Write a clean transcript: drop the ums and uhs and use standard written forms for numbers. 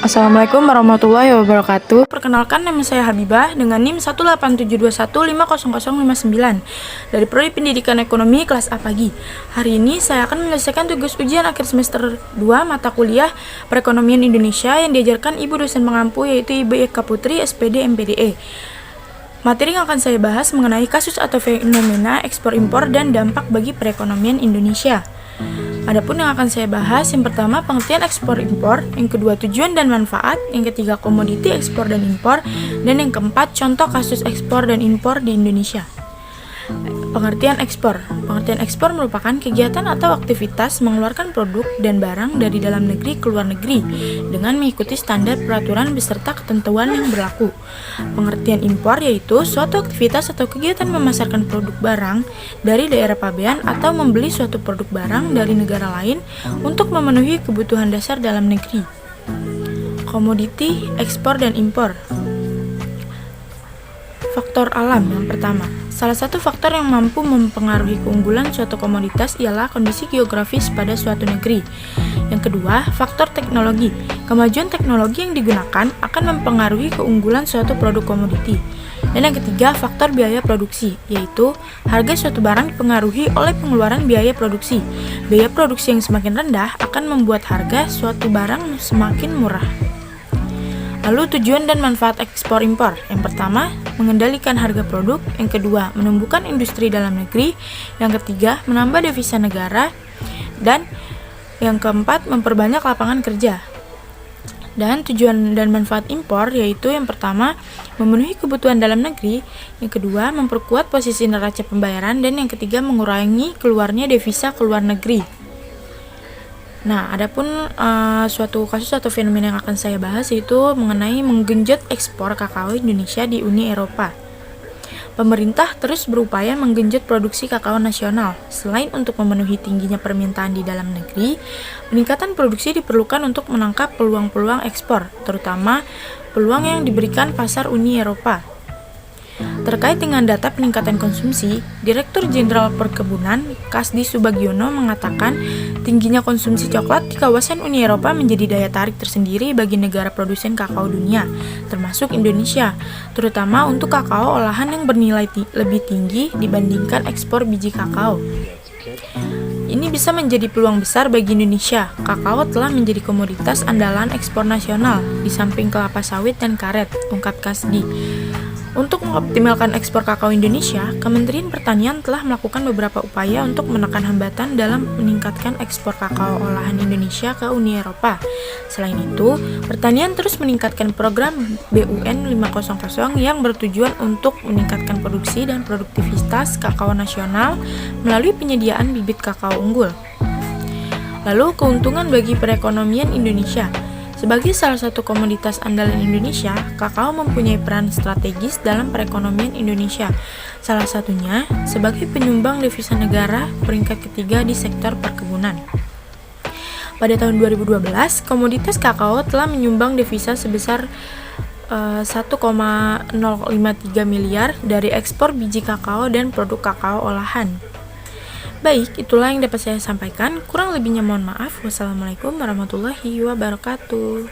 Assalamualaikum warahmatullahi wabarakatuh. Perkenalkan, nama saya Habibah dengan NIM 18721500059 dari Prodi Pendidikan Ekonomi kelas A pagi. Hari ini saya akan menyelesaikan tugas ujian akhir semester 2 mata kuliah Perekonomian Indonesia yang diajarkan Ibu dosen pengampu, yaitu Ibu Eka Putri, SPD MPDE. Materi yang akan saya bahas mengenai kasus atau fenomena ekspor impor dan dampak bagi perekonomian Indonesia. Adapun yang akan saya bahas, yang pertama pengertian ekspor impor, yang kedua tujuan dan manfaat, yang ketiga komoditi ekspor dan impor, dan yang keempat contoh kasus ekspor dan impor di Indonesia. Pengertian ekspor. Pengertian ekspor merupakan kegiatan atau aktivitas mengeluarkan produk dan barang dari dalam negeri ke luar negeri dengan mengikuti standar peraturan beserta ketentuan yang berlaku. Pengertian impor yaitu suatu aktivitas atau kegiatan memasarkan produk barang dari daerah pabean atau membeli suatu produk barang dari negara lain untuk memenuhi kebutuhan dasar dalam negeri. Komoditi, ekspor dan impor. Faktor alam yang pertama. Salah satu faktor yang mampu mempengaruhi keunggulan suatu komoditas ialah kondisi geografis pada suatu negeri. Yang kedua, faktor teknologi. Kemajuan teknologi yang digunakan akan mempengaruhi keunggulan suatu produk komoditi. Dan yang ketiga, faktor biaya produksi, yaitu harga suatu barang dipengaruhi oleh pengeluaran biaya produksi. Biaya produksi yang semakin rendah akan membuat harga suatu barang semakin murah. Lalu tujuan dan manfaat ekspor impor. Yang pertama, mengendalikan harga produk. Yang kedua, menumbuhkan industri dalam negeri. Yang ketiga, menambah devisa negara. Dan yang keempat, memperbanyak lapangan kerja. Dan tujuan dan manfaat impor yaitu yang pertama, memenuhi kebutuhan dalam negeri. Yang kedua, memperkuat posisi neraca pembayaran. Dan yang ketiga, mengurangi keluarnya devisa ke luar negeri. Nah, adapun suatu kasus atau fenomena yang akan saya bahas yaitu mengenai menggenjot ekspor kakao Indonesia di Uni Eropa. Pemerintah terus berupaya menggenjot produksi kakao nasional. Selain untuk memenuhi tingginya permintaan di dalam negeri, peningkatan produksi diperlukan untuk menangkap peluang-peluang ekspor, terutama peluang yang diberikan pasar Uni Eropa. Terkait dengan data peningkatan konsumsi, Direktur Jenderal Perkebunan Kasdi Subagiono mengatakan tingginya konsumsi coklat di kawasan Uni Eropa menjadi daya tarik tersendiri bagi negara produsen kakao dunia, termasuk Indonesia, terutama untuk kakao olahan yang bernilai lebih tinggi dibandingkan ekspor biji kakao. Ini bisa menjadi peluang besar bagi Indonesia. Kakao telah menjadi komoditas andalan ekspor nasional, di samping kelapa sawit dan karet, ungkap Kasdi. Untuk mengoptimalkan ekspor kakao Indonesia, Kementerian Pertanian telah melakukan beberapa upaya untuk menekan hambatan dalam meningkatkan ekspor kakao olahan Indonesia ke Uni Eropa. Selain itu, Pertanian terus meningkatkan program BUN 500 yang bertujuan untuk meningkatkan produksi dan produktivitas kakao nasional melalui penyediaan bibit kakao unggul. Lalu, keuntungan bagi perekonomian Indonesia. Sebagai salah satu komoditas andalan Indonesia, kakao mempunyai peran strategis dalam perekonomian Indonesia. Salah satunya sebagai penyumbang devisa negara peringkat ketiga di sektor perkebunan. Pada tahun 2012, komoditas kakao telah menyumbang devisa sebesar 1,053 miliar dari ekspor biji kakao dan produk kakao olahan. Baik, itulah yang dapat saya sampaikan. Kurang lebihnya mohon maaf. Wassalamualaikum warahmatullahi wabarakatuh.